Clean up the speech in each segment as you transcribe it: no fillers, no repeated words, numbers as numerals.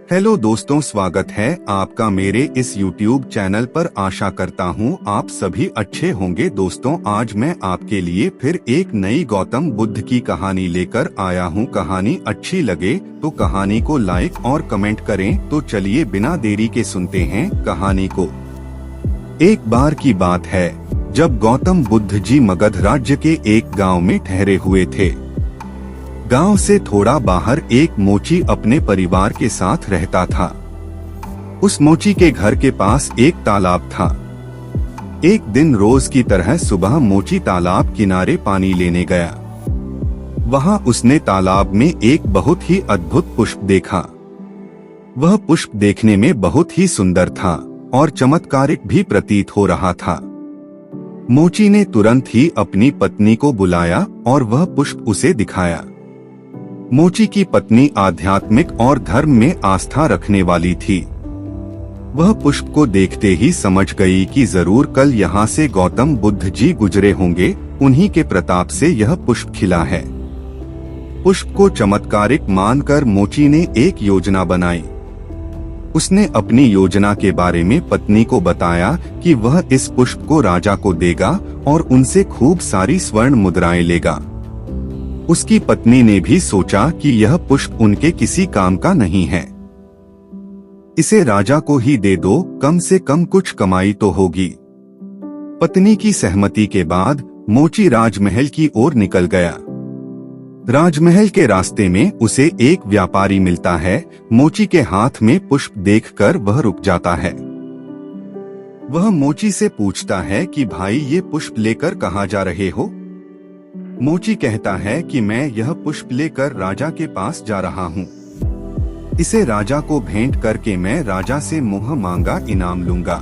Hello दोस्तों, स्वागत है आपका मेरे इस YouTube चैनल पर। आशा करता हूँ आप सभी अच्छे होंगे। दोस्तों, आज मैं आपके लिए फिर एक नई गौतम बुद्ध की कहानी लेकर आया हूँ। कहानी अच्छी लगे तो कहानी को लाइक और कमेंट करें। तो चलिए बिना देरी के सुनते हैं कहानी को। एक बार की बात है जब गौतम बुद्ध जी मगध राज्य के एक गाँव में ठहरे हुए थे। गांव से थोड़ा बाहर एक मोची अपने परिवार के साथ रहता था। उस मोची के घर के पास एक तालाब था। एक दिन रोज की तरह सुबह मोची तालाब किनारे पानी लेने गया। वहां उसने तालाब में एक बहुत ही अद्भुत पुष्प देखा। वह पुष्प देखने में बहुत ही सुंदर था और चमत्कारिक भी प्रतीत हो रहा था। मोची ने तुरंत ही अपनी पत्नी को बुलाया और वह पुष्प उसे दिखाया। मोची की पत्नी आध्यात्मिक और धर्म में आस्था रखने वाली थी। वह पुष्प को देखते ही समझ गई कि जरूर कल यहाँ से गौतम बुद्ध जी गुजरे होंगे। उन्हीं के प्रताप से यह पुष्प खिला है। पुष्प को चमत्कारिक मानकर मोची ने एक योजना बनाई। उसने अपनी योजना के बारे में पत्नी को बताया कि वह इस पुष्प को राजा को देगा और उनसे खूब सारी स्वर्ण मुद्राएं लेगा। उसकी पत्नी ने भी सोचा कि यह पुष्प उनके किसी काम का नहीं है, इसे राजा को ही दे दो, कम से कम कुछ कमाई तो होगी। पत्नी की सहमति के बाद मोची राजमहल की ओर निकल गया। राजमहल के रास्ते में उसे एक व्यापारी मिलता है। मोची के हाथ में पुष्प देखकर वह रुक जाता है। वह मोची से पूछता है कि भाई, ये पुष्प लेकर कहाँ जा रहे हो? मोची कहता है कि मैं यह पुष्प लेकर राजा के पास जा रहा हूँ। इसे राजा को भेंट करके मैं राजा से मुँह मांगा इनाम लूंगा।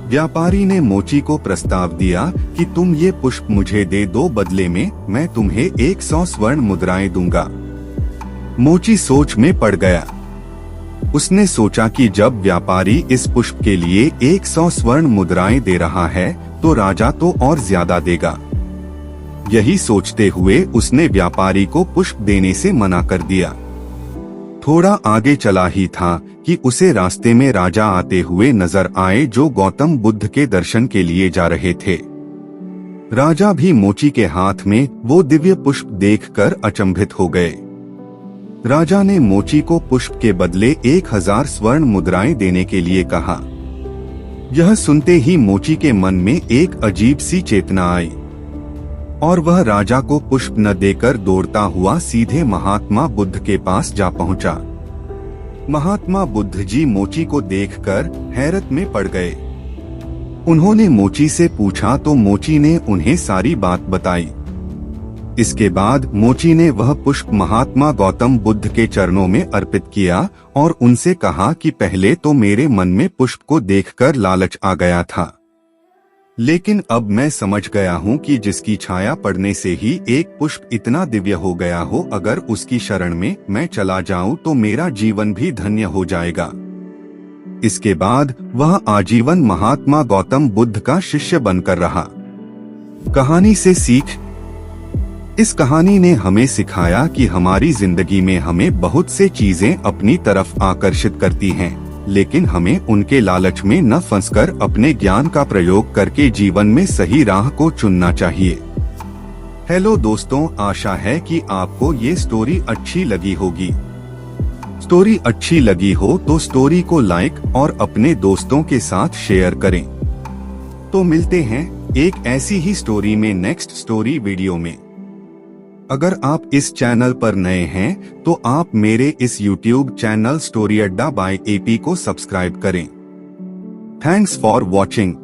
व्यापारी ने मोची को प्रस्ताव दिया कि तुम ये पुष्प मुझे दे दो, बदले में मैं तुम्हें 100 स्वर्ण मुद्राएं दूंगा। मोची सोच में पड़ गया। उसने सोचा कि जब व्यापारी इस पुष्प के लिए 100 स्वर्ण मुद्राएं दे रहा है तो राजा तो और ज्यादा देगा। यही सोचते हुए उसने व्यापारी को पुष्प देने से मना कर दिया। थोड़ा आगे चला ही था कि उसे रास्ते में राजा आते हुए नजर आए, जो गौतम बुद्ध के दर्शन के लिए जा रहे थे। राजा भी मोची के हाथ में वो दिव्य पुष्प देखकर अचंभित हो गए। राजा ने मोची को पुष्प के बदले 1000 स्वर्ण मुद्राएं देने के लिए कहा। यह सुनते ही मोची के मन में एक अजीब सी चेतना आई और वह राजा को पुष्प न देकर दौड़ता हुआ सीधे महात्मा बुद्ध के पास जा पहुंचा। महात्मा बुद्ध जी मोची को देखकर हैरत में पड़ गए। उन्होंने मोची से पूछा तो मोची ने उन्हें सारी बात बताई। इसके बाद मोची ने वह पुष्प महात्मा गौतम बुद्ध के चरणों में अर्पित किया और उनसे कहा कि पहले तो मेरे मन में पुष्प को देखकर लालच आ गया था, लेकिन अब मैं समझ गया हूँ कि जिसकी छाया पड़ने से ही एक पुष्प इतना दिव्य हो गया हो, अगर उसकी शरण में मैं चला जाऊं तो मेरा जीवन भी धन्य हो जाएगा। इसके बाद वह आजीवन महात्मा गौतम बुद्ध का शिष्य बनकर रहा। कहानी से सीख। इस कहानी ने हमें सिखाया कि हमारी जिंदगी में हमें बहुत से चीजें अपनी तरफ आकर्षित करती हैं, लेकिन हमें उनके लालच में न फंसकर अपने ज्ञान का प्रयोग करके जीवन में सही राह को चुनना चाहिए। हेलो दोस्तों, आशा है कि आपको ये स्टोरी अच्छी लगी होगी। स्टोरी अच्छी लगी हो तो स्टोरी को लाइक और अपने दोस्तों के साथ शेयर करें। तो मिलते हैं एक ऐसी ही स्टोरी में नेक्स्ट स्टोरी वीडियो में। अगर आप इस चैनल पर नए हैं तो आप मेरे इस YouTube चैनल स्टोरी अड्डा बाय AP को सब्सक्राइब करें। Thanks for watching.